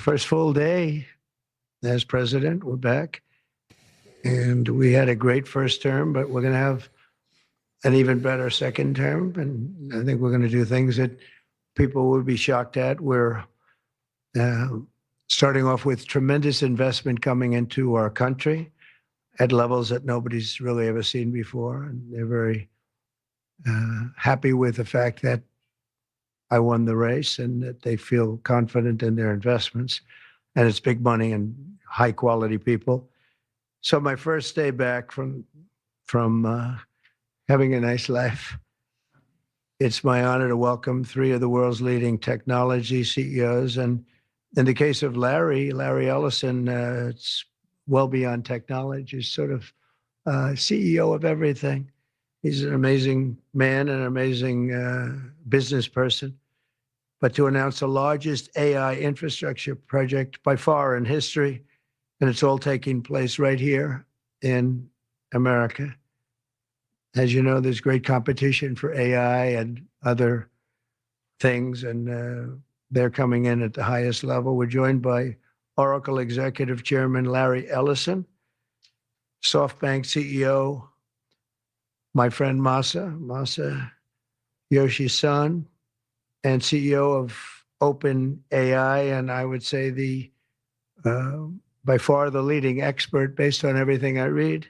First full day as president. We're back. And we had a great first term, but we're going to have an even better second term. And I think we're going to do things that people would be shocked at. We're starting off with tremendous investment coming into our country at levels that nobody's really ever seen before. And they're very happy with the fact that I won the race and that they feel confident in their investments. And it's big money and high quality people. So my first day back from having a nice life, it's my honor to welcome three of the world's leading technology CEOs. And in the case of Larry Ellison, it's well beyond technology. He's sort of CEO of everything. He's an amazing man, an amazing business person. But to announce the largest AI infrastructure project by far in history, and it's all taking place right here in America. As you know, there's great competition for AI and other things, and they're coming in at the highest level. We're joined by Oracle Executive Chairman Larry Ellison, SoftBank CEO, my friend Masa Yoshi-san, and CEO of OpenAI, and I would say the by far the leading expert based on everything I read,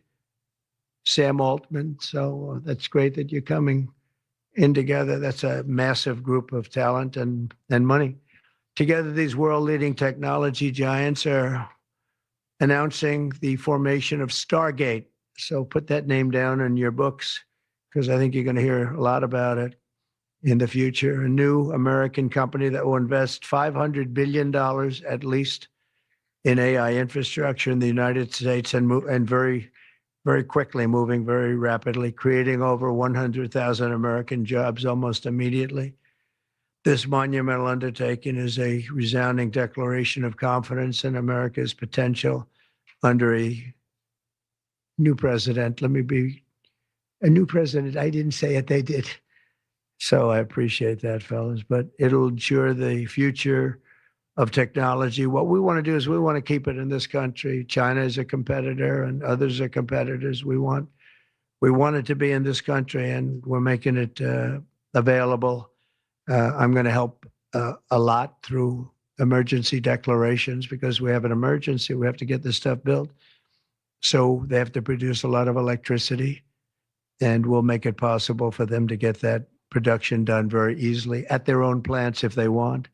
Sam Altman. So that's great that you're coming in together. That's a massive group of talent and money. Together, these world-leading technology giants are announcing the formation of Stargate. So put that name down in your books, because I think you're going to hear a lot about it in the future. A new American company that will invest $500 billion at least in AI infrastructure in the United States, and very, very quickly, moving very rapidly, creating over 100,000 American jobs almost immediately. This monumental undertaking is a resounding declaration of confidence in America's potential under a new president. Let me be a new president. I didn't say it, they did. So I appreciate that, fellas, but it'll ensure the future of technology. What we want to do is we want to keep it in this country. China is a competitor and others are competitors. We want it to be in this country, and we're making it available. I'm going to help a lot through emergency declarations, because we have an emergency. We have to get this stuff built. So they have to produce a lot of electricity, and we'll make it possible for them to get that production done very easily at their own plants if they want,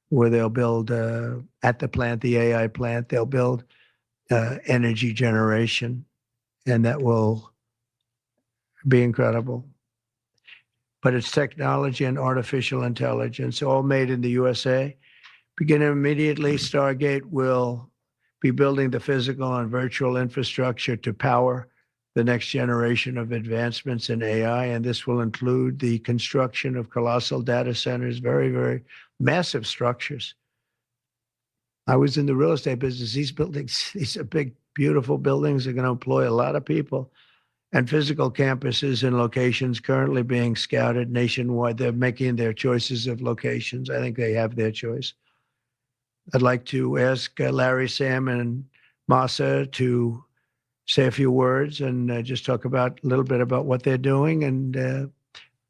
where they'll build at the plant, the AI plant, they'll build energy generation, and that will be incredible. But it's technology and artificial intelligence, all made in the USA. Beginning immediately, Stargate will be building the physical and virtual infrastructure to power the next generation of advancements in AI, and this will include the construction of colossal data centers, very, very massive structures. I was in the real estate business. These buildings, these are big, beautiful buildings. Are going to employ a lot of people, and physical campuses and locations currently being scouted nationwide. They're making their choices of locations. I think they have their choice. I'd like to ask Larry, Sam, and Masa to say a few words and just talk about a little bit about what they're doing, and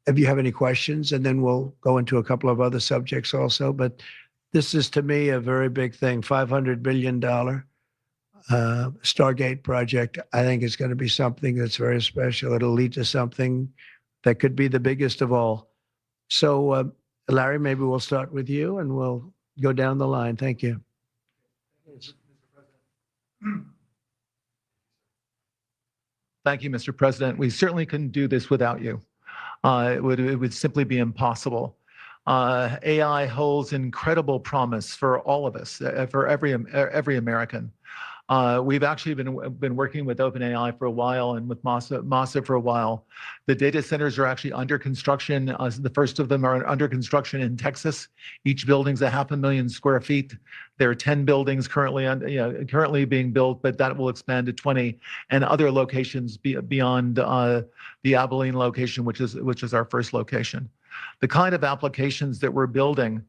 if you have any questions, and then we'll go into a couple of other subjects also. But this is, to me, a very big thing. $500 billion Stargate project. I think it's going to be something that's very special. It'll lead to something that could be the biggest of all. So, Larry, maybe we'll start with you, and we'll go down the line. Thank you. Thank you, Mr. President. We certainly couldn't do this without you. It would simply be impossible. AI holds incredible promise for all of us, for every American. We've actually been working with OpenAI for a while, and with Masa for a while. The data centers are actually under construction. The first of them are under construction in Texas. Each building's 500,000 square feet. There are 10 buildings currently being built, but that will expand to 20, and other locations beyond the Abilene location, which is our first location. The kind of applications that we're building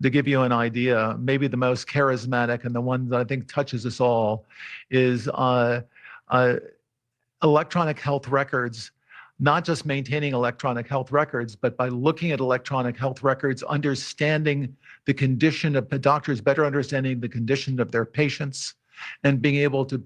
to give you an idea, maybe the most charismatic and the one that I think touches us all is electronic health records, not just maintaining electronic health records, but by looking at electronic health records, understanding the condition of the doctors, better understanding the condition of their patients, and being able to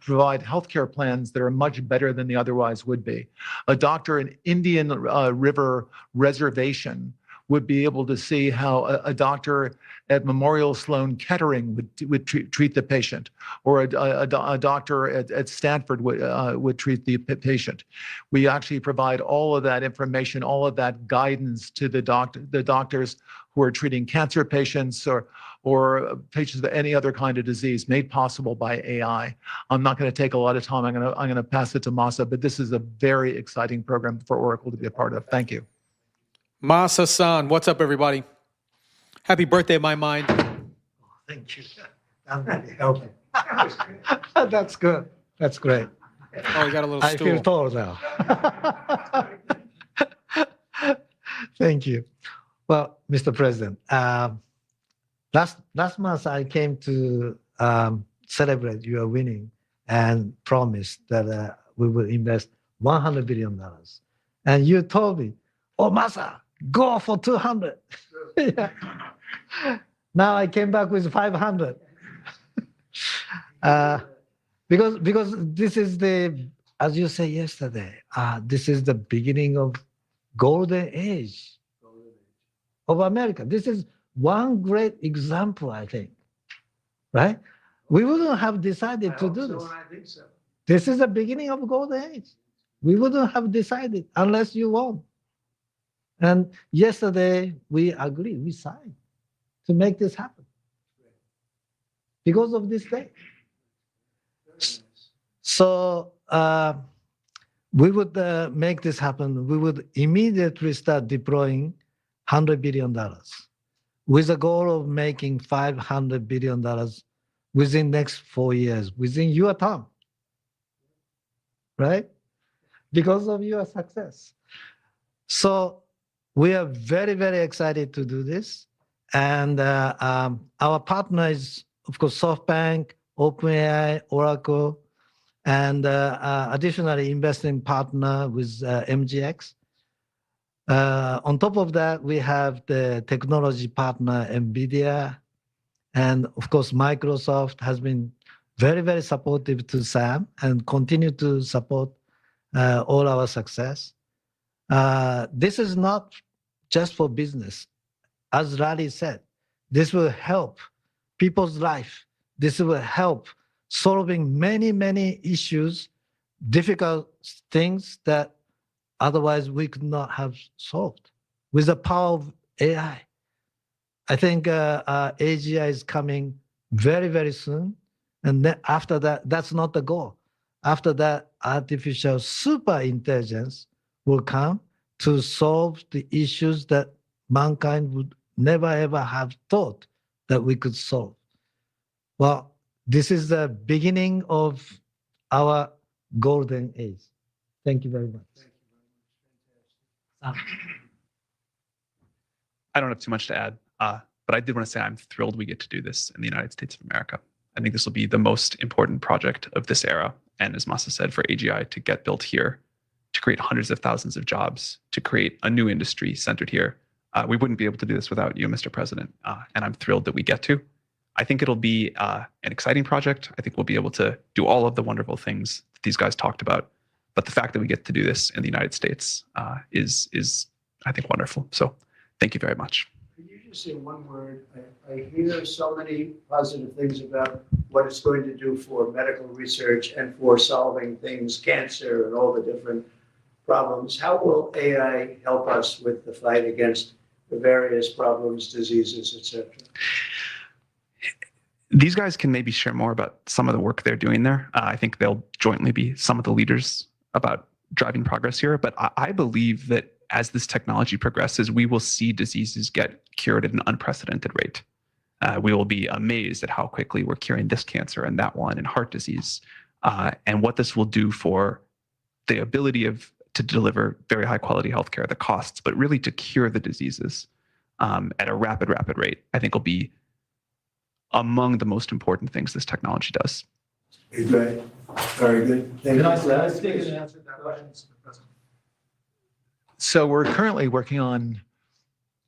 provide healthcare plans that are much better than they otherwise would be. A doctor in Indian River Reservation would be able to see how a doctor at Memorial Sloan Kettering would treat the patient, or a doctor at Stanford would treat the patient. We actually provide all of that information, all of that guidance to the doctors who are treating cancer patients or patients with any other kind of disease, made possible by AI. I'm not going to take a lot of time. I'm going to pass it to Masa, but this is a very exciting program for Oracle to be a part of. Thank you. Masa-san, what's up, everybody? Happy birthday, my mind. Thank you. I'm really helping. That's good. That's great. Oh, you got a little I stool. feel tall now. Thank you. Well, Mr. President, last month I came to celebrate your winning and promised that we will invest $100 billion. And you told me, oh, Masa, go for 200. Yeah. Now I came back with 500. Because this is the, as you said yesterday, this is the beginning of golden age of America. This is one great example, I think, right? We wouldn't have decided to do this. I think so. This is the beginning of golden age. We wouldn't have decided unless you won. And yesterday we agreed, we signed to make this happen because of this day. So we would make this happen. We would immediately start deploying $100 billion with a goal of making $500 billion within next 4 years, within your term, right? Because of your success. So we are very, very excited to do this. And our partner is, of course, SoftBank, OpenAI, Oracle, and additionally investing partner with MGX. On top of that, we have the technology partner, NVIDIA, and of course, Microsoft has been very, very supportive to Sam and continue to support all our success. This is not just for business. As Larry said, this will help people's life. This will help solving many, many issues, difficult things that otherwise we could not have solved with the power of AI. I think AGI is coming very, very soon. And then after that, that's not the goal. After that, artificial super intelligence will come to solve the issues that mankind would never, ever have thought that we could solve. Well, this is the beginning of our golden age. Thank you very much. I don't have too much to add, but I did want to say I'm thrilled we get to do this in the United States of America. I think this will be the most important project of this era. And as Masa said, for AGI to get built here, to create hundreds of thousands of jobs, to create a new industry centered here. We wouldn't be able to do this without you, Mr. President. And I'm thrilled that we get to. I think it'll be an exciting project. I think we'll be able to do all of the wonderful things that these guys talked about. But the fact that we get to do this in the United States is, I think, wonderful. So thank you very much. Could you just say one word? I hear so many positive things about what it's going to do for medical research and for solving things, cancer and all the different problems. How will AI help us with the fight against the various problems, diseases, etc.? These guys can maybe share more about some of the work they're doing there. I think they'll jointly be some of the leaders about driving progress here. But I believe that as this technology progresses, we will see diseases get cured at an unprecedented rate. We will be amazed at how quickly we're curing this cancer and that one and heart disease, and what this will do for the ability to deliver very high quality healthcare, the costs, but really to cure the diseases. at a rapid rate, I think will be among the most important things this technology does. Great. Very good. Thank you. So we're currently working on.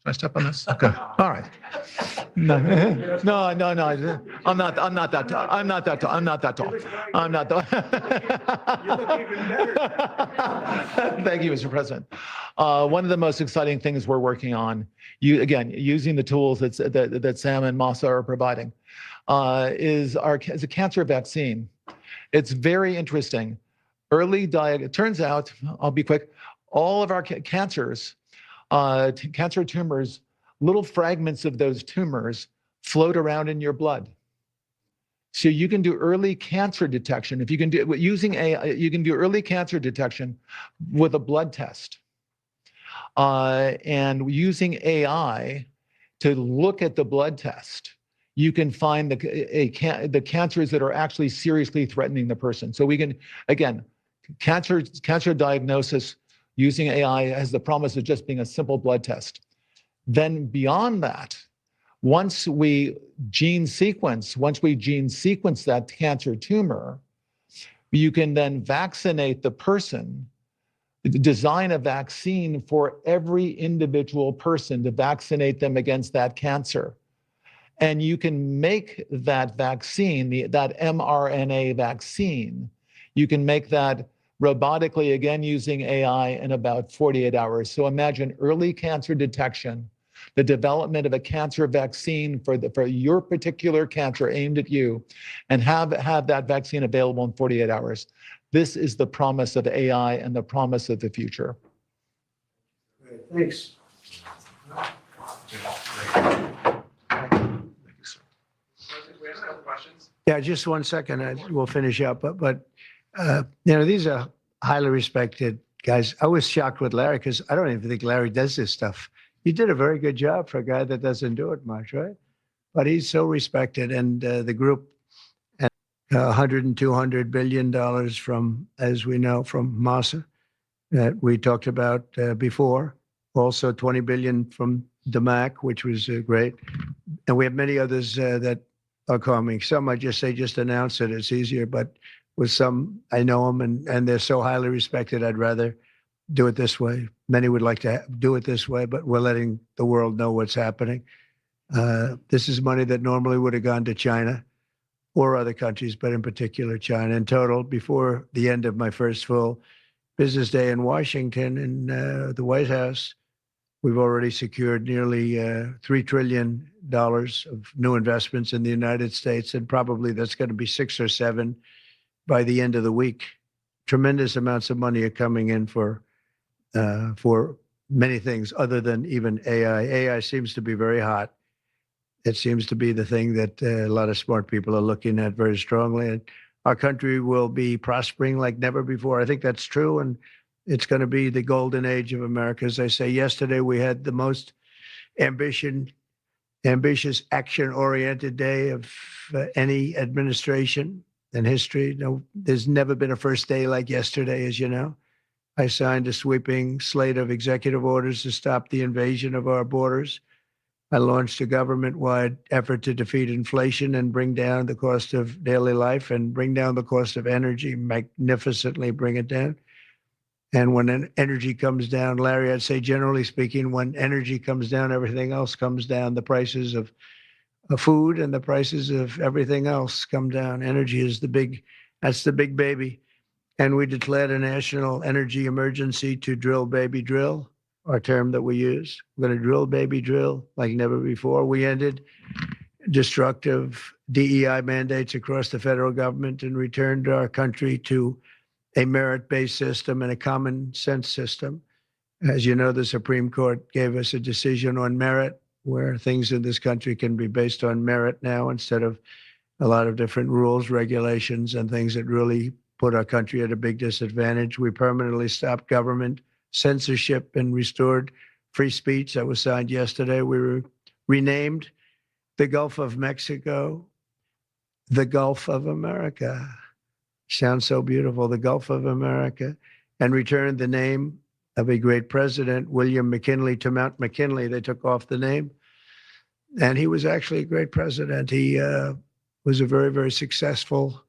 Should I step on this? Okay. All right. No. I'm not that tall. I'm not that tall. You look even better. Thank you, Mr. President. One of the most exciting things we're working on, using the tools that Sam and Masa are providing, is a cancer vaccine. It's very interesting. It turns out, I'll be quick, all of our cancers, cancer tumors, little fragments of those tumors float around in your blood. So you can do early cancer detection. If you can do using AI, you can do early cancer detection with a blood test. And using AI to look at the blood test, you can find the cancers that are actually seriously threatening the person. So we can, again, cancer diagnosis using AI has the promise of just being a simple blood test. Then beyond that, once we gene sequence that cancer tumor, you can then vaccinate the person, design a vaccine for every individual person to vaccinate them against that cancer. And you can make that vaccine, that mRNA vaccine, you can make that robotically, again, using AI in about 48 hours. So imagine early cancer detection, the development of a cancer vaccine for your particular cancer aimed at you, and have that vaccine available in 48 hours. This is the promise of AI and the promise of the future. Great. Thanks. Yeah, just 1 second. We'll finish up. But these are highly respected guys. I was shocked with Larry because I don't even think Larry does this stuff. You did a very good job for a guy that doesn't do it much, right? But he's so respected, and the group, and $100 and $200 billion from, as we know, from Masa that we talked about before. Also, 20 billion from DMAC, which was great, and we have many others that are coming. Some I just announce it. It's easier, but with some, I know them, and they're so highly respected. I'd rather do it this way. Many would like to do it this way, but we're letting the world know what's happening. This is money that normally would have gone to China or other countries, but in particular China. In total, before the end of my first full business day in Washington in the White House, we've already secured nearly $3 trillion of new investments in the United States, and probably that's going to be 6 or 7 by the end of the week. Tremendous amounts of money are coming in for many things other than even AI. AI seems to be very hot. It seems to be the thing that a lot of smart people are looking at very strongly. And our country will be prospering like never before. I think that's true. And it's going to be the golden age of America. As I say, yesterday we had the most ambitious, action-oriented day of any administration in history. No, there's never been a first day like yesterday, as you know. I signed a sweeping slate of executive orders to stop the invasion of our borders. I launched a government-wide effort to defeat inflation and bring down the cost of daily life and bring down the cost of energy, magnificently bring it down. And when energy comes down, Larry, I'd say generally speaking, when energy comes down, everything else comes down. The prices of food and the prices of everything else come down. Energy is that's the big baby. And we declared a national energy emergency to drill, baby, drill, our term that we use. We're going to drill, baby, drill like never before. We ended destructive DEI mandates across the federal government and returned our country to a merit-based system and a common sense system. As you know, the Supreme Court gave us a decision on merit, where things in this country can be based on merit now instead of a lot of different rules, regulations, and things that really put our country at a big disadvantage. We permanently stopped government censorship and restored free speech. That was signed yesterday. We renamed the Gulf of Mexico the Gulf of America. Sounds so beautiful, the Gulf of America, and returned the name of a great president, William McKinley to Mount McKinley. They took off the name. And he was actually a great president. He was a very, very successful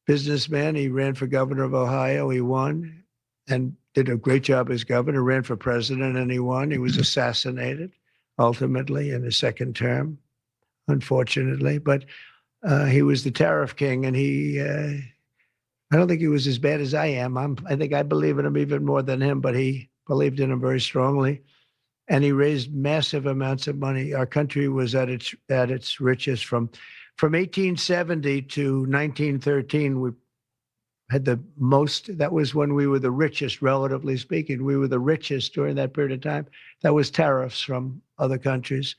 businessman. He ran for governor of Ohio. He won and did a great job as governor, ran for president, and he won. He was assassinated ultimately in his second term, unfortunately. But he was the tariff king, and I don't think he was as bad as I am. I think I believe in him even more than him, but he believed in him very strongly. And he raised massive amounts of money. Our country was at its richest from 1870 to 1913. We had the most. That was when we were the richest, relatively speaking. We were the richest during that period of time. That was tariffs from other countries.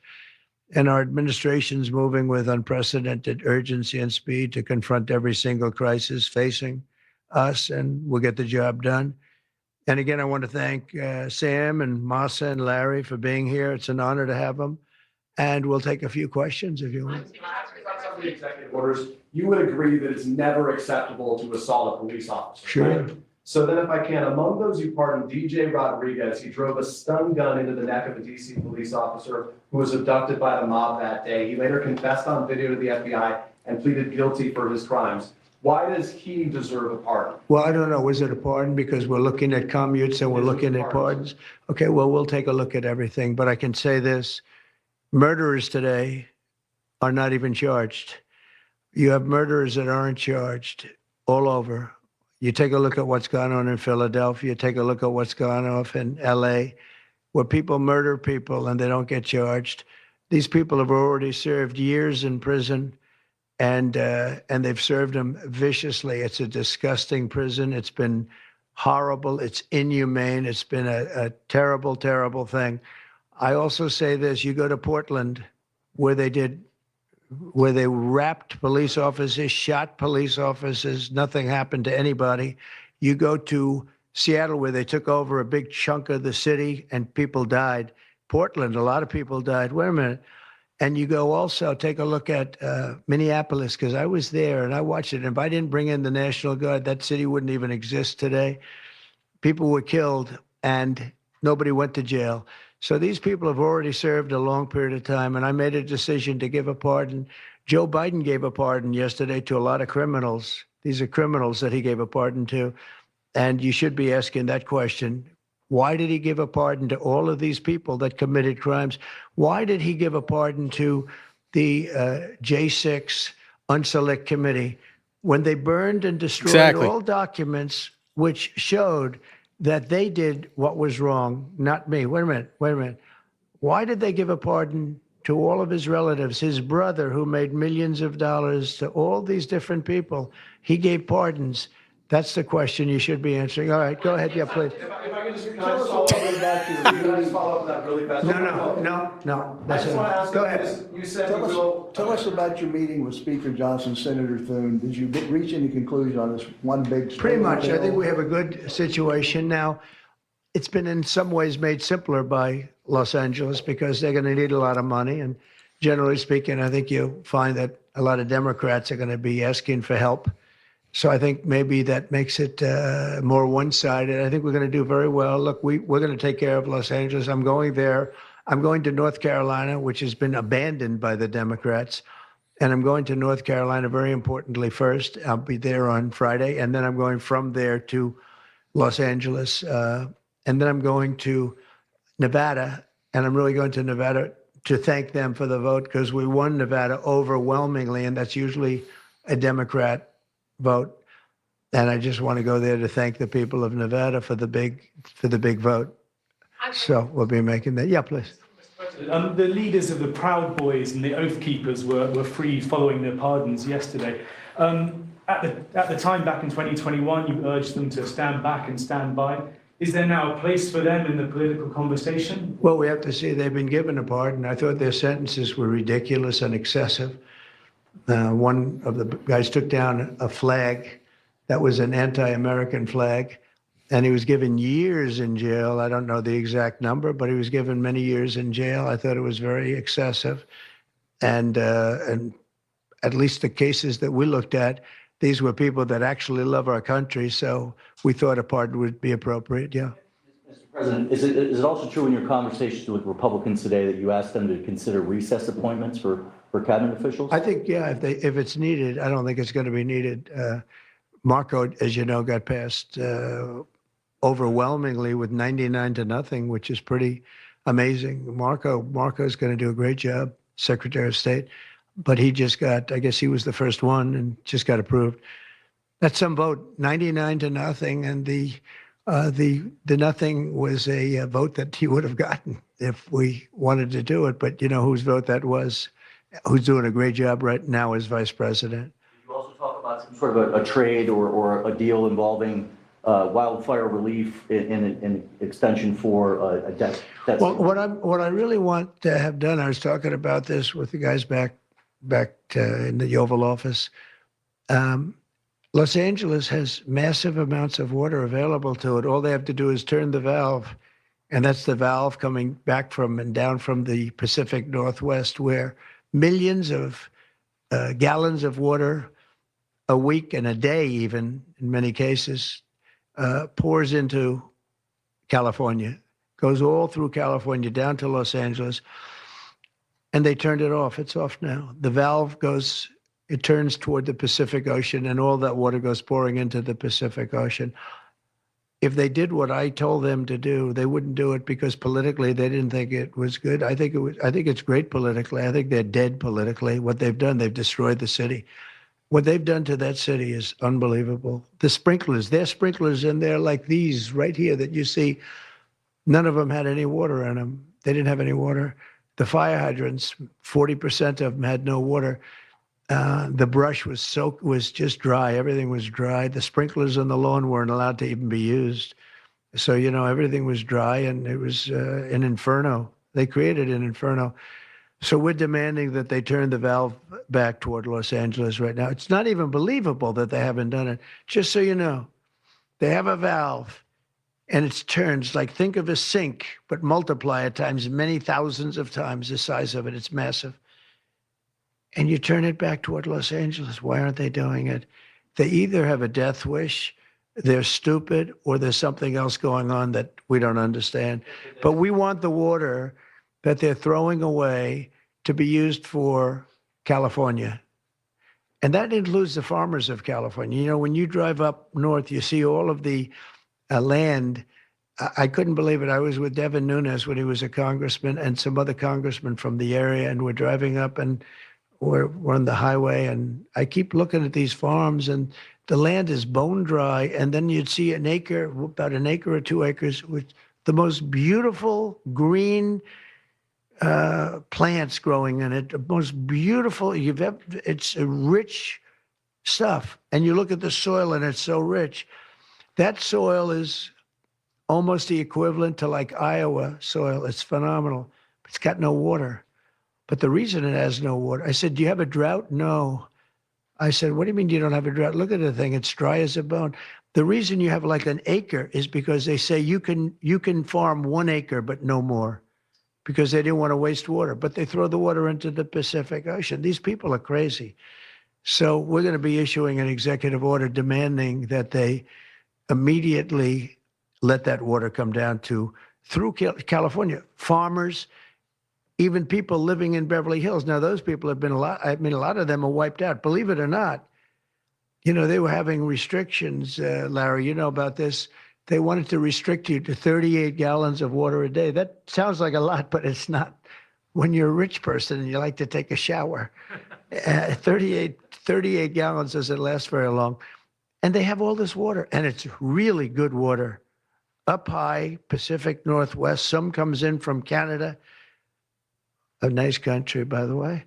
And our administration's moving with unprecedented urgency and speed to confront every single crisis facing us, and we'll get the job done. And again, I want to thank Sam and Masa and Larry for being here. It's an honor to have them. And we'll take a few questions if you want. Some of the executive orders, you would agree that it's never acceptable to assault a police officer. Sure. Right? So then if I can, among those you pardoned DJ Rodriguez, he drove a stun gun into the neck of a DC police officer who was abducted by the mob that day. He later confessed on video to the FBI and pleaded guilty for his crimes. Why does he deserve a pardon? Well, I don't know. Was it a pardon? Because we're looking at commutes and we're looking at pardons. Okay, well, we'll take a look at everything. But I can say this. Murderers today are not even charged. You have murderers that aren't charged all over. You take a look at what's gone on in Philadelphia. Take a look at what's gone on in LA, where people murder people and they don't get charged. These people have already served years in prison, and they've served them viciously. It's a disgusting prison. It's been horrible. It's inhumane. It's been a terrible, terrible thing. I also say this: you go to Portland, where they wrapped police officers, shot police officers, nothing happened to anybody. You go to Seattle, where they took over a big chunk of the city and people died. Portland, a lot of people died. Wait a minute. And you go also, take a look at Minneapolis, because I was there and I watched it. And if I didn't bring in the National Guard, that city wouldn't even exist today. People were killed and nobody went to jail. So these people have already served a long period of time, and I made a decision to give a pardon. Joe Biden gave a pardon yesterday to a lot of criminals. These are criminals that he gave a pardon to. And you should be asking that question. Why did he give a pardon to all of these people that committed crimes? Why did he give a pardon to the J6 Unselect Committee when they burned and destroyed all documents which showed that they did what was wrong, not me? Wait a minute. Why did they give a pardon to all of his relatives, his brother who made millions of dollars, to all these different people? He gave pardons. That's the question you should be answering. All right, go ahead. Yeah, please. If I can just follow up on that really fast. No. I just want to ask Go you ahead. this. You said Tell you us, will. tell us about your meeting with Speaker Johnson, Senator Thune. Did you reach any conclusion on this one big? Pretty much. I think we have a good situation now. It's been in some ways made simpler by Los Angeles because they're going to need a lot of money. And generally speaking, I think you'll find that a lot of Democrats are going to be asking for help. So I think maybe that makes it more one-sided. I think we're going to do very well. Look, we're going to take care of Los Angeles. I'm going there. I'm going to North Carolina, which has been abandoned by the Democrats. And I'm going to North Carolina, very importantly, first. I'll be there on Friday. And then I'm going from there to Los Angeles. And then I'm going to Nevada. And I'm really going to Nevada to thank them for the vote, because we won Nevada overwhelmingly. And that's usually a Democrat vote. And I just want to go there to thank the people of Nevada for the big vote. So we'll be making that. Yeah, please. The leaders of the Proud Boys and the Oath Keepers were freed following their pardons yesterday. At the time back in 2021, you urged them to stand back and stand by. Is there now a place for them in the political conversation? Well, we have to see. They've been given a pardon. I thought their sentences were ridiculous and excessive. One of the guys took down a flag that was an anti-American flag, and he was given years in jail. I don't know the exact number, but he was given many years in jail. I thought it was very excessive. And at least the cases that we looked at, these were people that actually love our country. So we thought a pardon would be appropriate. Yeah. Mr. President, is it also true in your conversations with Republicans today that you asked them to consider recess appointments for cabinet officials? I think, yeah, if it's needed, I don't think it's going to be needed. Marco, as you know, got passed overwhelmingly with 99-0, which is pretty amazing. Marco's going to do a great job, Secretary of State, but he just got, I guess he was the first one and just got approved. That's some vote, 99-0, and the nothing was a vote that he would have gotten if we wanted to do it. But you know whose vote that was? Who's doing a great job right now as vice president. Did you also talk about some sort of a trade or a deal involving wildfire relief in extension for a debt? Well, what I really want to have done, I was talking about this with the guys back in the Oval Office. Los Angeles has massive amounts of water available to it. All they have to do is turn the valve, and that's the valve coming back from and down from the Pacific Northwest, where millions of gallons of water a week and a day, even in many cases, pours into California, goes all through California down to Los Angeles, and they turned it off. It's off now. The valve goes, it turns toward the Pacific Ocean, and all that water goes pouring into the Pacific Ocean. If they did what I told them to do, they wouldn't do it because politically they didn't think it was good. I think it's great politically. I think they're dead politically. What they've done, they've destroyed the city. What they've done to that city is unbelievable. The sprinklers, their sprinklers in there like these right here that you see, none of them had any water in them. They didn't have any water. The fire hydrants, 40% of them had no water. The brush was just dry. Everything was dry. The sprinklers on the lawn weren't allowed to even be used. So, you know, everything was dry, and it was an inferno. They created an inferno. So we're demanding that they turn the valve back toward Los Angeles right now. It's not even believable that they haven't done it. Just so you know, they have a valve, and it turns like, think of a sink, but multiply it times many thousands of times the size of it. It's massive. And you turn it back toward Los Angeles. Why aren't they doing it? They either have a death wish, they're stupid, or there's something else going on that we don't understand. But we want the water that they're throwing away to be used for California. And that includes the farmers of California. You know, when you drive up north, you see all of the land. I couldn't believe it. I was with Devin Nunes when he was a congressman and some other congressmen from the area, and we're driving up and we're on the highway, and I keep looking at these farms, and the land is bone dry. And then you'd see an acre, about an acre or 2 acres, with the most beautiful green plants growing in it. The most beautiful it's rich stuff. And you look at the soil, and it's so rich. That soil is almost the equivalent to like Iowa soil. It's phenomenal. It's got no water. But the reason it has no water, I said, do you have a drought? No. I said, what do you mean you don't have a drought? Look at the thing. It's dry as a bone. The reason you have like an acre is because they say you can farm 1 acre, but no more, because they didn't want to waste water. But they throw the water into the Pacific Ocean. These people are crazy. So we're going to be issuing an executive order demanding that they immediately let that water come down through California. Farmers, even people living in Beverly Hills. Now, those people have been a lot of them are wiped out. Believe it or not, you know, they were having restrictions, Larry, you know about this. They wanted to restrict you to 38 gallons of water a day. That sounds like a lot, but it's not. When you're a rich person and you like to take a shower, 38 gallons doesn't last very long. And they have all this water, and it's really good water. Up high, Pacific Northwest, some comes in from Canada, a nice country, by the way,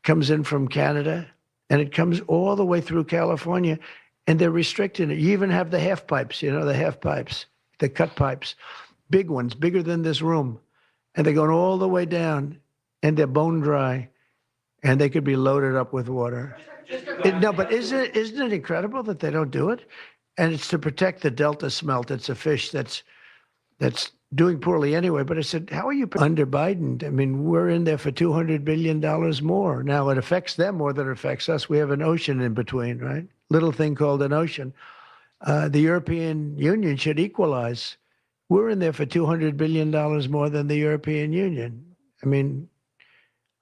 comes in from Canada, and it comes all the way through California, and they're restricting it. You even have the half pipes, you know, the half pipes, the cut pipes, big ones, bigger than this room, and they're going all the way down, and they're bone dry, and they could be loaded up with water. No, but isn't it incredible that they don't do it? And it's to protect the Delta smelt. It's a fish that's doing poorly anyway. But I said, how are you under Biden? I mean, we're in there for $200 billion more. Now, it affects them more than it affects us. We have an ocean in between, right? Little thing called an ocean. The European Union should equalize. We're in there for $200 billion more than the European Union. I mean,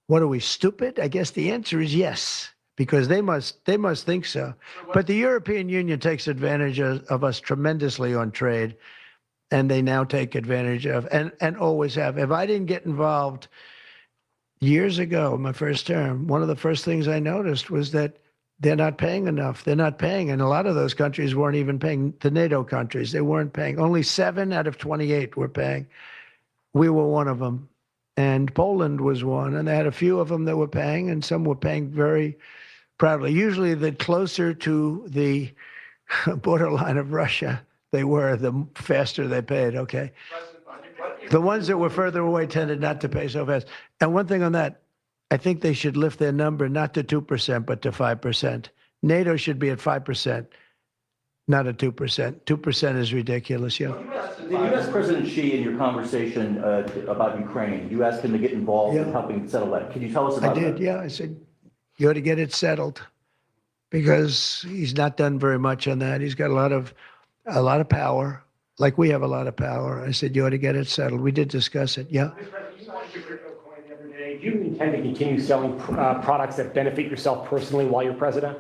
what are we, stupid? I guess the answer is yes, because they must think so. But the European Union takes advantage of us tremendously on trade, and they now take advantage of, and always have. If I didn't get involved years ago, my first term, one of the first things I noticed was that they're not paying enough. They're not paying. And a lot of those countries weren't even paying, the NATO countries. They weren't paying. Only 7 out of 28 were paying. We were one of them. And Poland was one. And they had a few of them that were paying, and some were paying very proudly. Usually the closer to the borderline of Russia they were, the faster they paid, okay? The ones that were further away tended not to pay so fast. And one thing on that, I think they should lift their number not to 2%, but to 5%. NATO should be at 5%, not at 2%. 2% is ridiculous, yeah. Did you ask President Xi in your conversation about Ukraine, you asked him to get involved in helping settle that? Can you tell us about that? I did, yeah. I said, you ought to get it settled, because he's not done very much on that. He's got a lot of power, like we have a lot of power. I said, you ought to get it settled. We did discuss it, yeah. Do you intend to continue selling products that benefit yourself personally while you're president?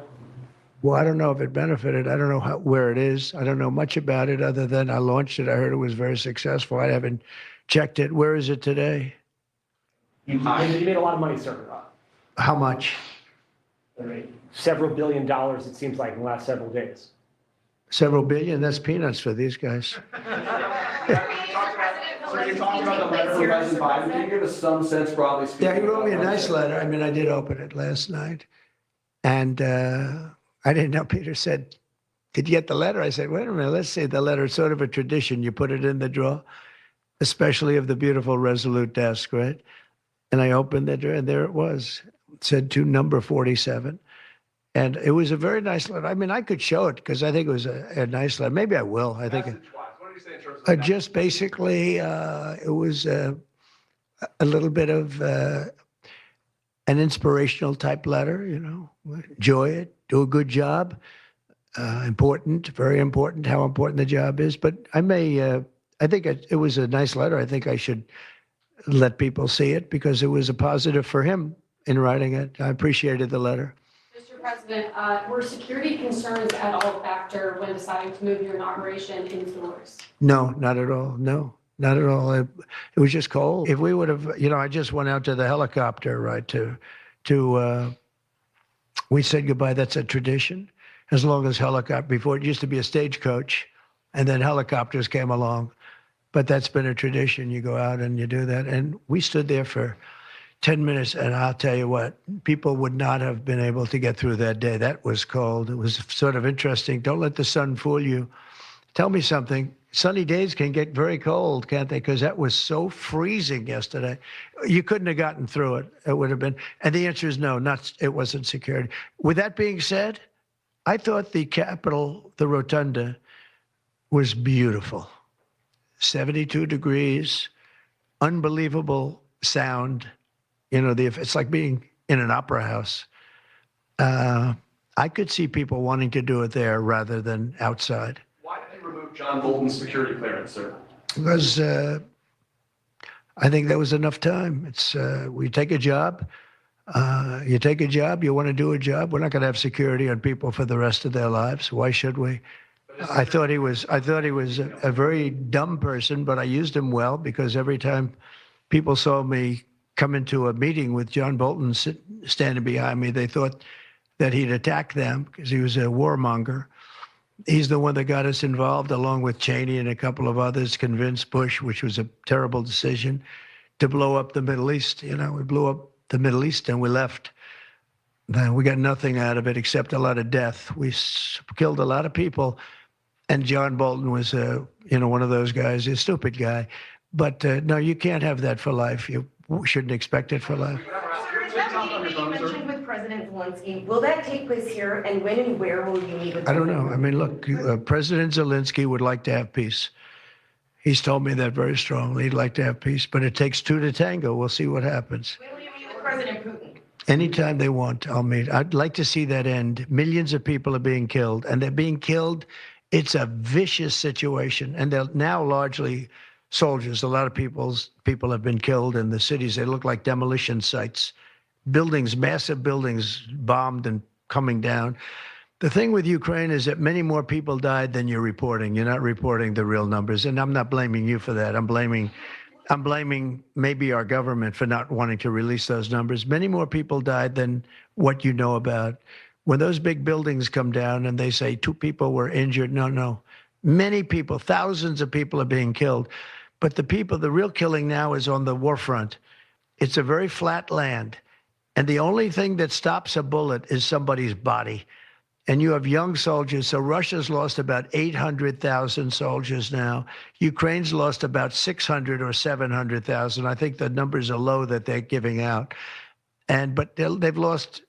Well, I don't know if it benefited. I don't know where it is. I don't know much about it other than I launched it. I heard it was very successful. I haven't checked it. Where is it today? You made a lot of money, sir. How much? Several $billion, it seems like, in the last several days. Several billion? That's peanuts for these guys. So you talked about the letter from President Biden. Can you give us some sense, broadly speaking? Yeah, he wrote me a nice letter. I mean, I did open it last night. And I didn't know. Peter said, did you get the letter? I said, wait a minute, let's see the letter. It's sort of a tradition. You put it in the drawer, especially of the beautiful Resolute desk, right? And I opened the drawer, and there it was. It said to number 47. And it was a very nice letter. I mean, I could show it because I think it was a nice letter. Maybe I will. I think just basically, it was a little bit of an inspirational type letter, you know, enjoy it, do a good job. Important, very important, how important the job is. But I think it was a nice letter. I think I should let people see it because it was a positive for him in writing it. I appreciated the letter. Mr. President, were security concerns at all a factor when deciding to move your inauguration indoors? No, not at all. No, not at all. It was just cold. If we would have, you know, I just went out to the helicopter, right, we said goodbye. That's a tradition. As long as before it used to be a stagecoach, and then helicopters came along. But that's been a tradition. You go out and you do that. And we stood there for 10 minutes, and I'll tell you what, people would not have been able to get through that day. That was cold. It was sort of interesting. Don't let the sun fool you. Tell me something. Sunny days can get very cold, can't they? Because that was so freezing yesterday. You couldn't have gotten through it. It would have been. And the answer is no, it wasn't security. With that being said, I thought the Capitol, the Rotunda, was beautiful. 72 degrees, unbelievable sound. You know, it's like being in an opera house. I could see people wanting to do it there rather than outside. Why did they remove John Bolton's security clearance, sir? Because I think there was enough time. It's we take a job. You take a job. You want to do a job. We're not going to have security on people for the rest of their lives. Why should we? I thought he was a very dumb person, but I used him well because every time people saw me come into a meeting with John Bolton standing behind me, they thought that he'd attack them because he was a warmonger. He's the one that got us involved, along with Cheney and a couple of others, convinced Bush, which was a terrible decision, to blow up the Middle East. You know, we blew up the Middle East and we left. We got nothing out of it except a lot of death. We killed a lot of people. And John Bolton was, one of those guys, a stupid guy. But no, you can't have that for life. You shouldn't expect it for life. You mentioned with President Zelensky, will that take place here? And when and where will you meet with? I don't know. I mean, look, President Zelensky would like to have peace. He's told me that very strongly. He'd like to have peace, but it takes two to tango. We'll see what happens. When will you meet with President Putin? Anytime they want, I'll meet. I'd like to see that end. Millions of people are being killed, and they're being killed It's a vicious situation, and they're now largely soldiers. A lot of people have been killed in the cities. They look like demolition sites. Buildings, massive buildings bombed and coming down. The thing with Ukraine is that many more people died than you're reporting. You're not reporting the real numbers, and I'm not blaming you for that. I'm blaming maybe our government for not wanting to release those numbers. Many more people died than what you know about. When those big buildings come down and they say 2 people were injured, no. Many people, thousands of people are being killed. But the real killing now is on the war front. It's a very flat land. And the only thing that stops a bullet is somebody's body. And you have young soldiers. So Russia's lost about 800,000 soldiers now. Ukraine's lost about 600 or 700,000. I think the numbers are low that they're giving out. But they've lost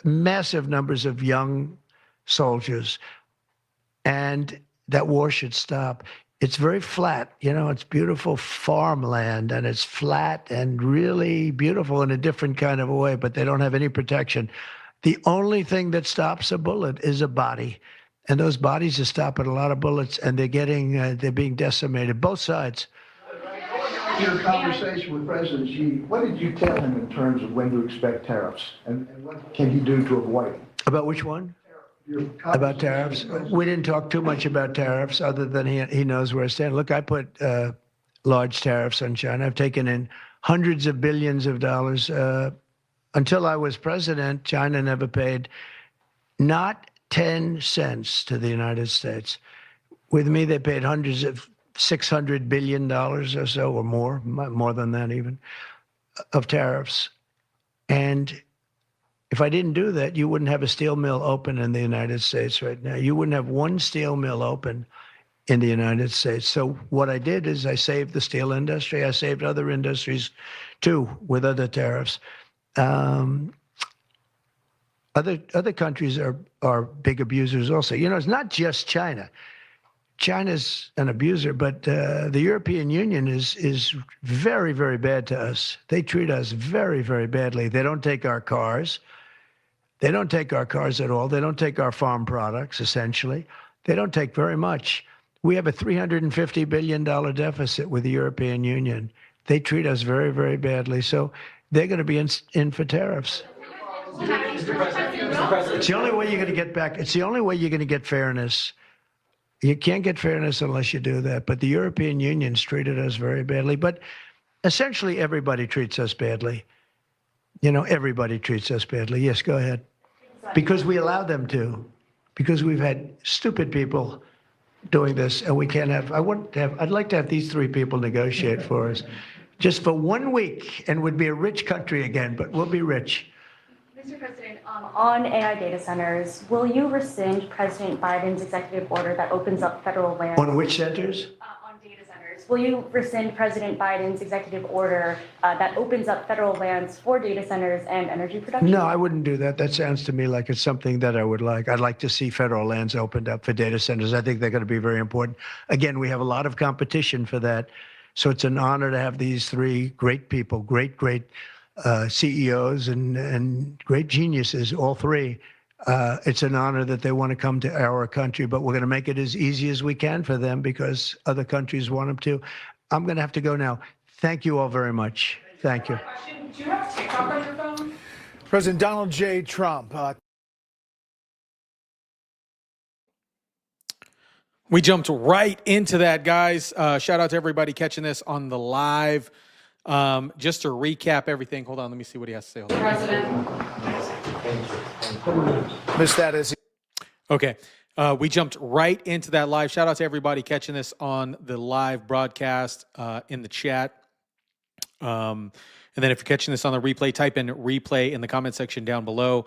massive numbers of young soldiers. And that war should stop. It's very flat. It's beautiful farmland, and it's flat and really beautiful in a different kind of a way, but they don't have any protection. The only thing that stops a bullet is a body. And those bodies are stopping a lot of bullets, and they're being decimated, both sides. Your conversation with President Xi, what did you tell him in terms of when to expect tariffs? And what can he do to avoid them? About which one? About tariffs? We didn't talk too much about tariffs, other than he knows where I stand. Look, I put large tariffs on China. I've taken in hundreds of billions of dollars. Until I was president, China never paid not 10 cents to the United States. With me, they paid $600 billion or so, or more than that even, of tariffs. And if I didn't do that, you wouldn't have a steel mill open in the United States right now. You wouldn't have one steel mill open in the United States. So what I did is I saved the steel industry. I saved other industries too with other tariffs. Other countries are big abusers also. It's not just China. China's an abuser, but the European Union is very, very bad to us. They treat us very, very badly. They don't take our cars. They don't take our cars at all. They don't take our farm products, essentially. They don't take very much. We have a $350 billion deficit with the European Union. They treat us very, very badly. So they're going to be in for tariffs. It's the only way you're going to get back. It's the only way you're going to get fairness. You can't get fairness unless you do that. But the European Union's treated us very badly. But essentially, everybody treats us badly. Everybody treats us badly. Yes, go ahead. Because we allow them to. Because we've had stupid people doing this, and we can't have. I'd like to have these 3 people negotiate for us, just for 1 week, and would be a rich country again. But we'll be rich. Mr. President, on AI data centers, will you rescind President Biden's executive order that opens up federal land? On which centers? On data centers. Will you rescind President Biden's executive order that opens up federal lands for data centers and energy production? No, I wouldn't do that. That sounds to me like it's something that I would like. I'd like to see federal lands opened up for data centers. I think they're going to be very important. Again, we have a lot of competition for that. So it's an honor to have these 3 great people, great CEOs and great geniuses, all 3. It's an honor that they want to come to our country, but we're going to make it as easy as we can for them because other countries want them to. I'm going to have to go now. Thank you all very much. Thank you. Do you have TikTok on your phone? President Donald J. Trump. We jumped right into that, guys. Shout out to everybody catching this on the live. Just to recap everything. Hold on, let me see what he has to say. President. Missed that as Okay. We jumped right into that live. Shout out to everybody catching this on the live broadcast in the chat. And then if you're catching this on the replay, type in replay in the comment section down below.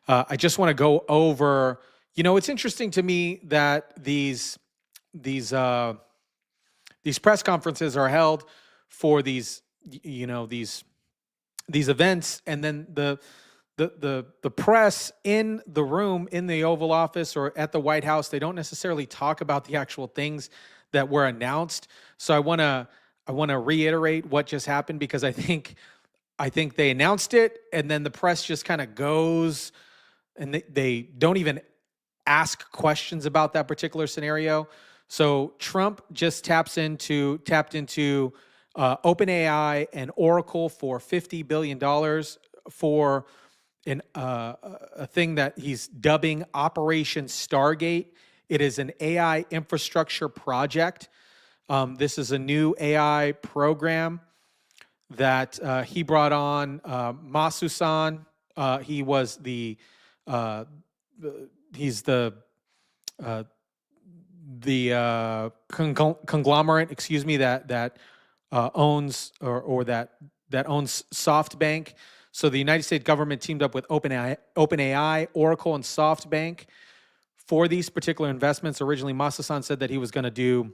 I just want to go over, it's interesting to me that these press conferences are held for these events, and then the press in the room in the Oval Office or at the White House, they don't necessarily talk about the actual things that were announced. So I want to reiterate what just happened, because I think they announced it and then the press just kind of goes and they don't even ask questions about that particular scenario. So Trump just tapped into OpenAI and Oracle for $50 billion for a thing that he's dubbing Operation Stargate. It is an AI infrastructure project. This is a new AI program that he brought on. Masu-san, he was he's the conglomerate, excuse me, that owns that owns SoftBank. So the United States government teamed up with OpenAI, Oracle, and SoftBank for these particular investments. Originally, Masu-san said that he was going to do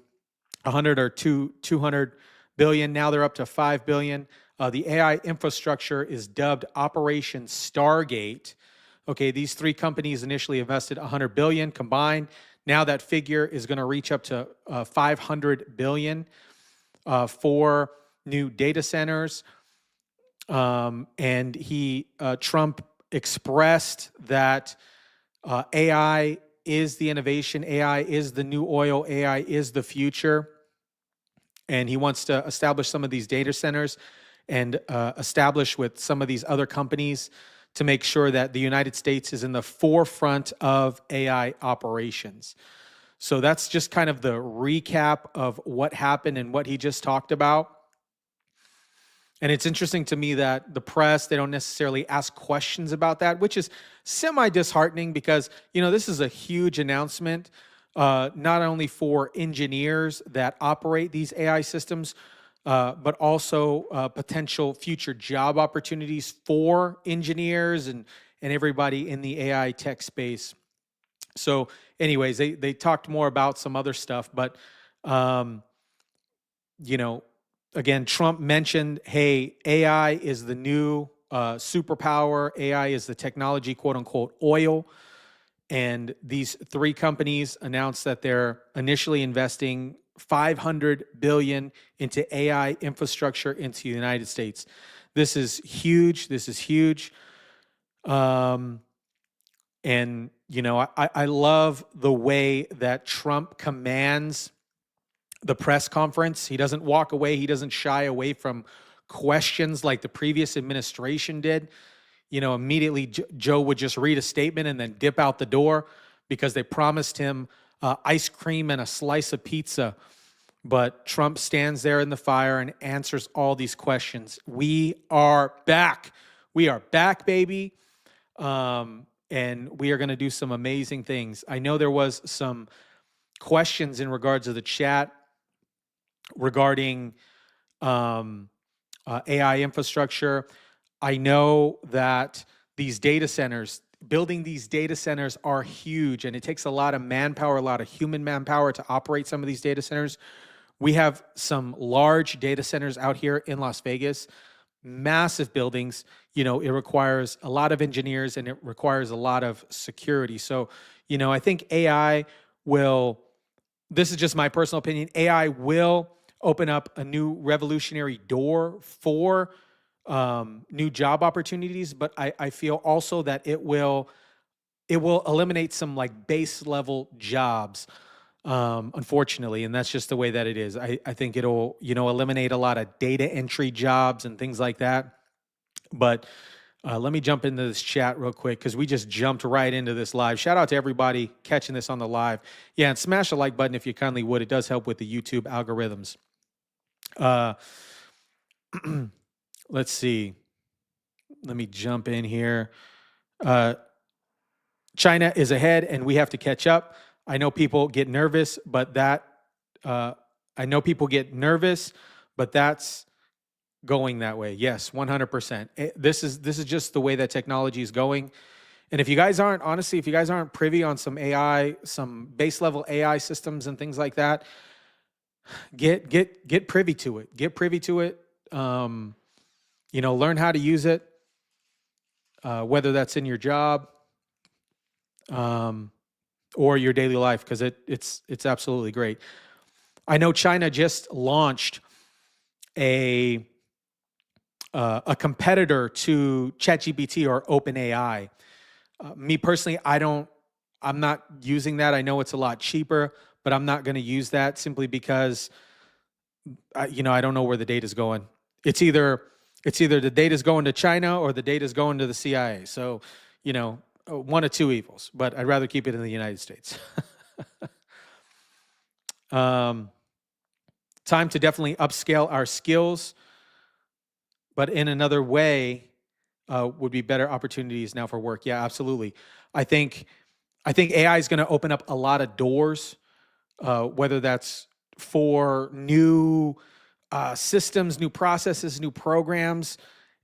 100 or 200 billion. Now they're up to 5 billion. The AI infrastructure is dubbed Operation Stargate. Okay, these three companies initially invested 100 billion combined. Now that figure is going to reach up to 500 billion for new data centers. And Trump expressed that AI is the innovation, AI is the new oil, AI is the future. And he wants to establish some of these data centers and establish with some of these other companies to make sure that the United States is in the forefront of AI operations. So that's just kind of the recap of what happened and what he just talked about. And it's interesting to me that the press, they don't necessarily ask questions about that, which is semi-disheartening because, this is a huge announcement, not only for engineers that operate these AI systems, but also potential future job opportunities for engineers and everybody in the AI tech space. So anyways, they talked more about some other stuff, but, again, Trump mentioned, hey, AI is the new superpower. AI is the technology, quote unquote, oil. And these three companies announced that they're initially investing $500 billion into AI infrastructure into the United States. This is huge. This is huge. And, I love the way that Trump commands the press conference. He doesn't walk away. He doesn't shy away from questions like the previous administration did. Immediately Joe would just read a statement and then dip out the door because they promised him ice cream and a slice of pizza. But Trump stands there in the fire and answers all these questions. We are back. We are back, baby. And we are going to do some amazing things. I know there was some questions in regards to the chat regarding AI infrastructure. I know that these data centers, building these data centers are huge, and it takes a lot of manpower, a lot of human manpower to operate some of these data centers. We have some large data centers out here in Las Vegas, massive buildings. It requires a lot of engineers and it requires a lot of security. So, I think AI will, this is just my personal opinion, AI will open up a new revolutionary door for new job opportunities, but I feel also that it will eliminate some like base level jobs, unfortunately, and that's just the way that it is. I think it'll eliminate a lot of data entry jobs and things like that. But let me jump into this chat real quick because we just jumped right into this live. Shout out to everybody catching this on the live. Yeah, and smash the like button if you kindly would. It does help with the YouTube algorithms. Let's see. Let me jump in here. China is ahead and we have to catch up. I know people get nervous, but that's going that way. Yes, 100%. This is just the way that technology is going. And if you guys aren't privy on some AI, some base level AI systems and things like that, get privy to it. Get privy to it. Learn how to use it. Whether that's in your job, or your daily life, because it's absolutely great. I know China just launched a competitor to ChatGPT or OpenAI. Me personally, I don't I'm not using that. I know it's a lot cheaper, but I'm not going to use that simply because, I don't know where the data's going. It's either the data's going to China or the data's going to the CIA. So, one of two evils, but I'd rather keep it in the United States. Time to definitely upscale our skills, but in another way would be better opportunities now for work. Yeah, absolutely. I think AI is going to open up a lot of doors, whether that's for new systems, new processes, new programs.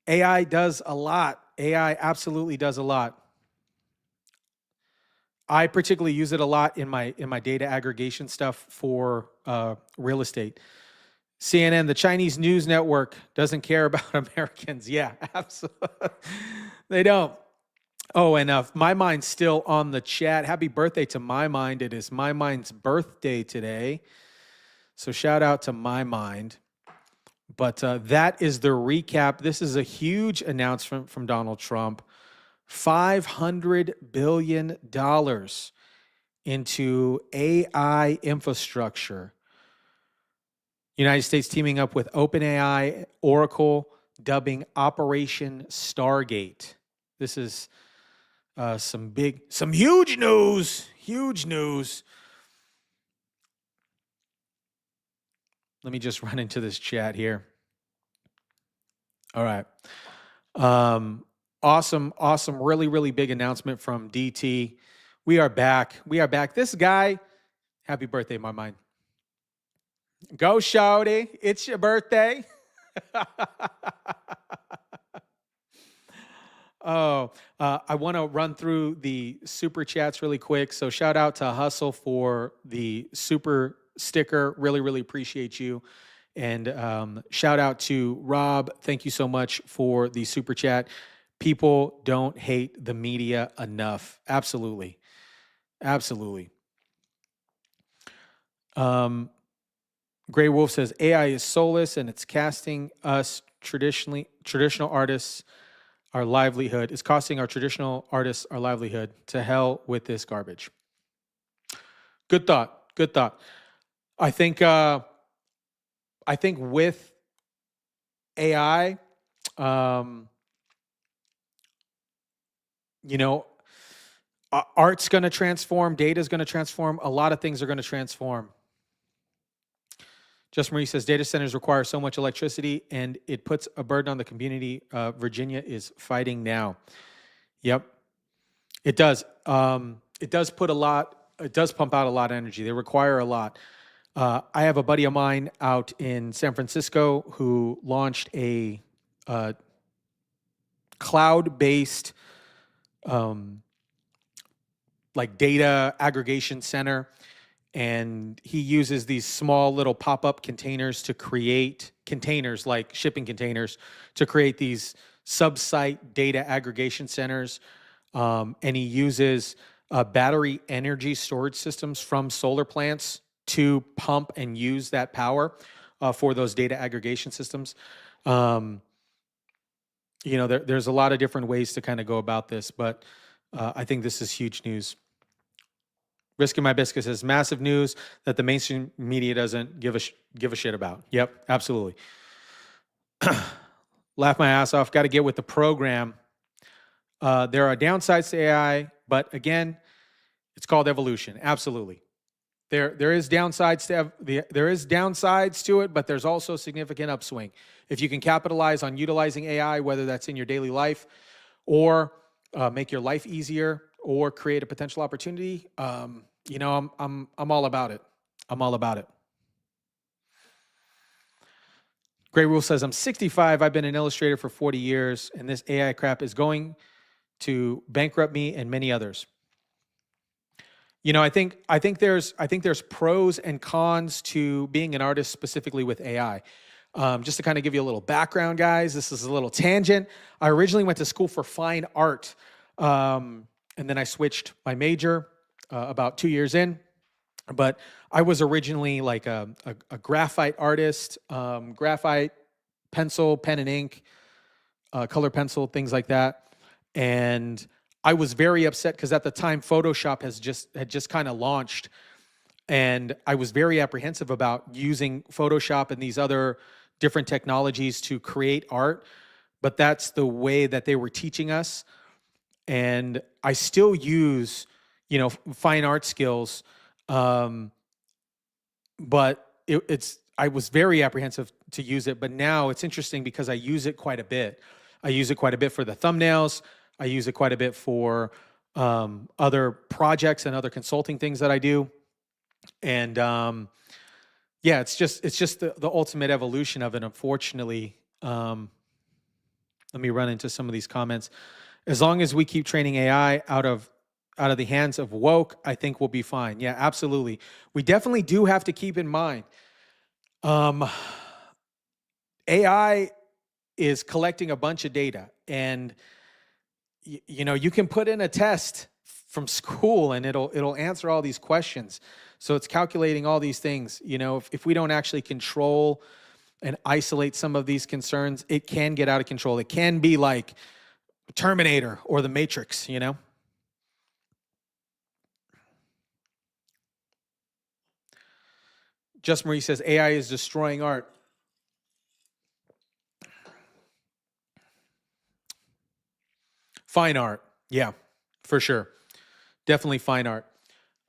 AI does a lot. AI absolutely does a lot. I particularly use it a lot in my data aggregation stuff for real estate. CNN, the Chinese news network, doesn't care about Americans. Yeah, absolutely. They don't. Oh, and My Mind's still on the chat. Happy birthday to My Mind. It is My Mind's birthday today. So shout out to My Mind. But that is the recap. This is a huge announcement from Donald Trump. $500 billion into AI infrastructure. United States teaming up with OpenAI, Oracle, dubbing Operation Stargate. This is some huge news. Huge news. Let me just run into this chat here. All right. Awesome. Really, really big announcement from DT. We are back. This guy, happy birthday, My Mind. Go, shawty. It's your birthday. I want to run through the super chats really quick. So shout out to Hustle for the super sticker. Really, really appreciate you. And shout out to Rob. Thank you so much for the super chat. People don't hate the media enough. Absolutely. Gray Wolf says AI is soulless and it's casting us traditional artists our livelihood. It's costing our traditional artists our livelihood. To hell with this garbage. Good thought. I think with AI, art's going to transform, data's going to transform, a lot of things are going to transform. Just Marie says data centers require so much electricity and it puts a burden on the community. Virginia is fighting now. Yep, it does. It does pump out a lot of energy. They require a lot. I have a buddy of mine out in San Francisco who launched a cloud-based data aggregation center. And he uses these small little pop-up containers to create containers, like shipping containers, to create these sub-site data aggregation centers. And he uses battery energy storage systems from solar plants to pump and use that power for those data aggregation systems. There's a lot of different ways to kind of go about this, but I think this is huge news. Risking My Biscuit says massive news that the mainstream media doesn't give a shit about. Yep, absolutely. Laugh my ass off. Got to get with the program. There are downsides to AI, but again, it's called evolution. Absolutely. There is downsides to it, but there's also significant upswing. If you can capitalize on utilizing AI, whether that's in your daily life or make your life easier or create a potential opportunity, I'm all about it. I'm all about it. Gray Rule says, I'm 65. I've been an illustrator for 40 years, and this AI crap is going to bankrupt me and many others. I think there's pros and cons to being an artist specifically with AI. Just to kind of give you a little background, guys, this is a little tangent. I originally went to school for fine art, and then I switched my major about 2 years in. But I was originally like a graphite artist, graphite, pencil, pen and ink, color pencil, things like that. And I was very upset because at the time Photoshop had just kind of launched, and I was very apprehensive about using Photoshop and these other different technologies to create art, but that's the way that they were teaching us. And I still use, fine art skills, but I was very apprehensive to use it. But now it's interesting because I use it quite a bit. I use it quite a bit for the thumbnails. I use it quite a bit for other projects and other consulting things that I do. And yeah, it's just the ultimate evolution of it. Unfortunately, let me run into some of these comments. As long as we keep training AI out of the hands of woke, I think we'll be fine. Yeah, absolutely. We definitely do have to keep in mind, AI is collecting a bunch of data, and you can put in a test from school and it'll answer all these questions. So it's calculating all these things. If we don't actually control and isolate some of these concerns, it can get out of control. It can be like Terminator or the Matrix, Just Marie says AI is destroying art. Fine art. Yeah, for sure. Definitely fine art.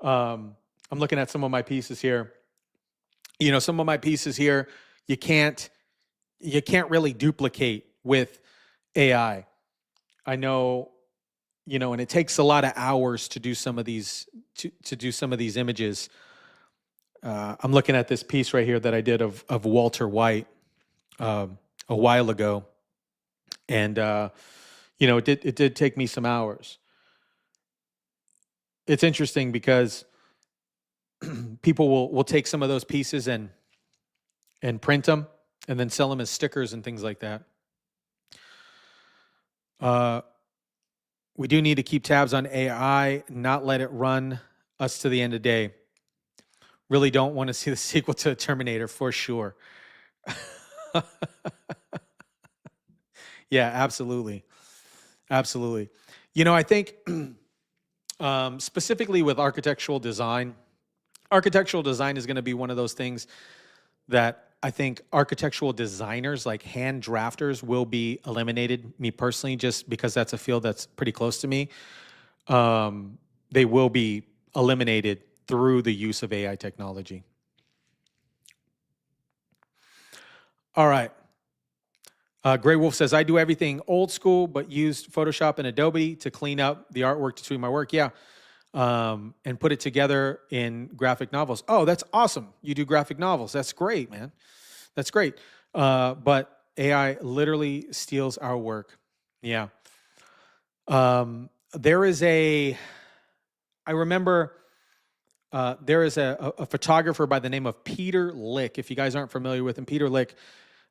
I'm looking at some of my pieces here. Some of my pieces here, you can't really duplicate with AI. I know, and it takes a lot of hours to do some of these to do some of these images. I'm looking at this piece right here that I did of Walter White a while ago, and it did take me some hours. It's interesting because people will take some of those pieces and print them and then sell them as stickers and things like that. We do need to keep tabs on AI, not let it run us to the end of the day. Really don't want to see the sequel to Terminator for sure. Yeah, absolutely. Absolutely. I think specifically with architectural design is going to be one of those things that I think architectural designers, like hand drafters, will be eliminated. Me personally, just because that's a field that's pretty close to me, they will be eliminated through the use of AI technology. All right. Gray Wolf says, I do everything old school, but used Photoshop and Adobe to clean up the artwork to tweak my work. Yeah. And put it together in graphic novels. Oh, that's awesome. You do graphic novels. That's great, man. That's great. But AI literally steals our work. Yeah. There is I remember there is a photographer by the name of Peter Lick. If you guys aren't familiar with him, Peter Lick,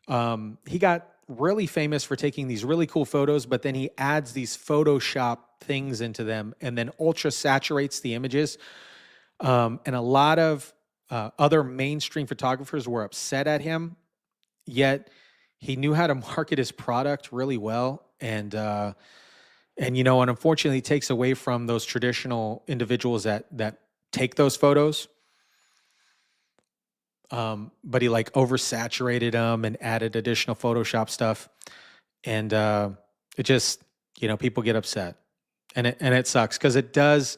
he got really famous for taking these really cool photos, but then he adds these Photoshop things into them and then ultra saturates the images. And a lot of other mainstream photographers were upset at him, yet he knew how to market his product really well. And unfortunately, it takes away from those traditional individuals that take those photos. But he oversaturated them and added additional Photoshop stuff. And it just, people get upset. And it sucks because it does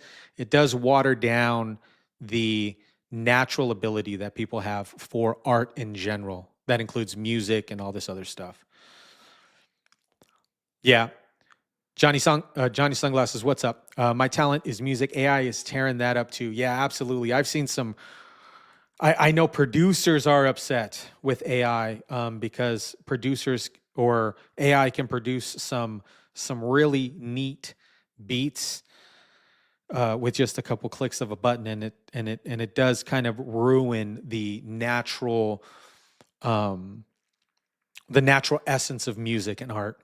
water down the natural ability that people have for art in general. That includes music and all this other stuff. Yeah. Johnny Sunglasses, what's up? My talent is music. AI is tearing that up too. Yeah, absolutely. I've seen some. I know producers are upset with AI because producers or AI can produce some really neat beats with just a couple clicks of a button, and it does kind of ruin the natural essence of music and art.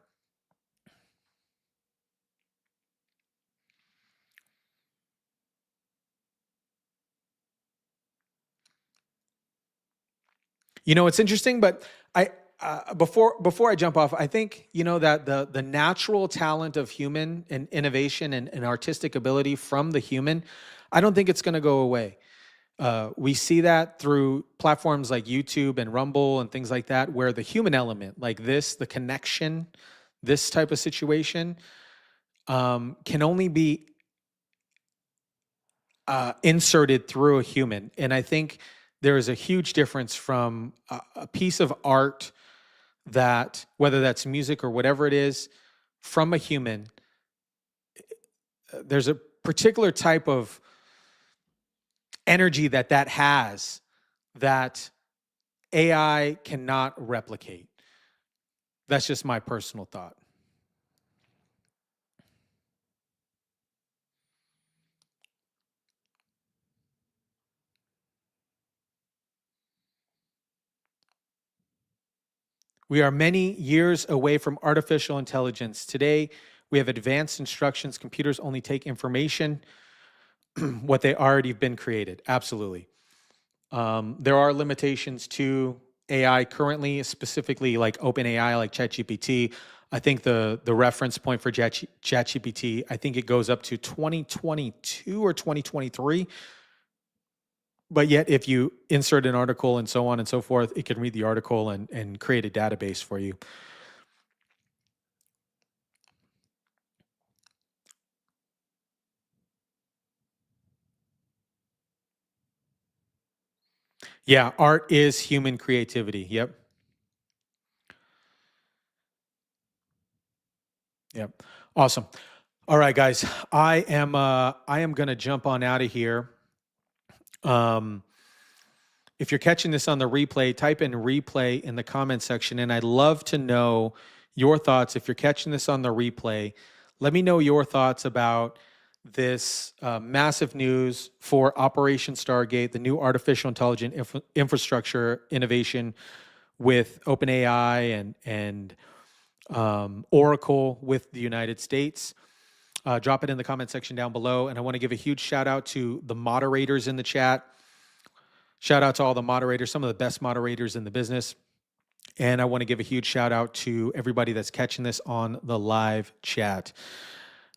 It's interesting, but before I jump off, I think that the natural talent of human and innovation and artistic ability from the human, I don't think it's going to go away. We see that through platforms like YouTube and Rumble and things like that, where the human element, like this, the connection, this type of situation, can only be inserted through a human. And I think there is a huge difference from a piece of art that, whether that's music or whatever it is, from a human. There's a particular type of energy that has that AI cannot replicate. That's just my personal thought. We are many years away from artificial intelligence. Today, we have advanced instructions. Computers only take information, what they already have been created. Absolutely. There are limitations to AI currently, specifically like OpenAI, like ChatGPT. I think the reference point for ChatGPT, I think it goes up to 2022 or 2023. But yet, if you insert an article and so on and so forth, it can read the article and create a database for you. Yeah, art is human creativity. Yep. Yep. Awesome. All right, guys. I am going to jump on out of here. If you're catching this on the replay, type in replay in the comment section, and I'd love to know your thoughts. If you're catching this on the replay, let me know your thoughts about this massive news for Operation Stargate, the new artificial intelligence infrastructure innovation with OpenAI and Oracle with the United States. Drop it in the comment section down below. And I want to give a huge shout out to the moderators in the chat. Shout out to all the moderators, some of the best moderators in the business. And I want to give a huge shout out to everybody that's catching this on the live chat.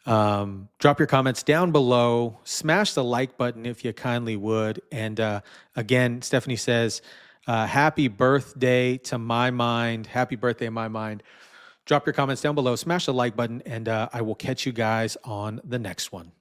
Drop your comments down below. Smash the like button if you kindly would. And again, Stephanie says, happy birthday to my mind. Happy birthday, my mind. Drop your comments down below. Smash the like button, and I will catch you guys on the next one.